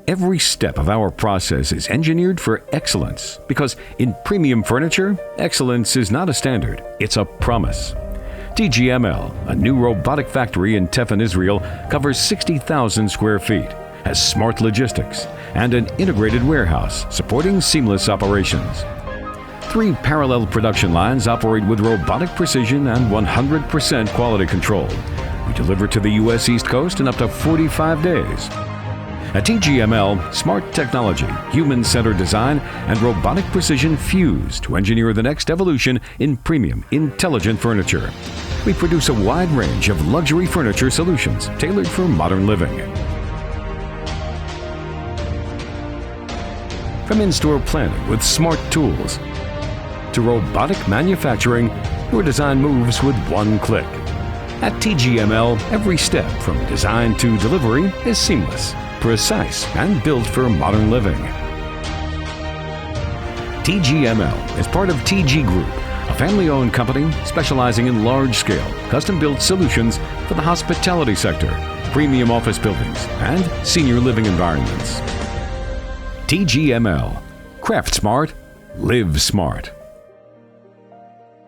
Every step of our process is engineered for excellence because in premium furniture, excellence is not a standard, it's a promise. TGML, a new robotic factory in Tefan, Israel, covers 60,000 square feet, has smart logistics, and an integrated warehouse supporting seamless operations. 3 parallel production lines operate with robotic precision and 100% quality control. We deliver to the U.S. East Coast in up to 45 days. At TGML, smart technology, human-centered design, and robotic precision fuse to engineer the next evolution in premium, intelligent furniture. We produce a wide range of luxury furniture solutions tailored for modern living. From in-store planning with smart tools to robotic manufacturing, your design moves with one click. At TGML, every step from design to delivery is seamless, precise, and built for modern living. TGML is part of TG Group, a family-owned company specializing in large-scale, custom-built solutions for the hospitality sector, premium office buildings, and senior living environments. TGML. Craft smart, live smart.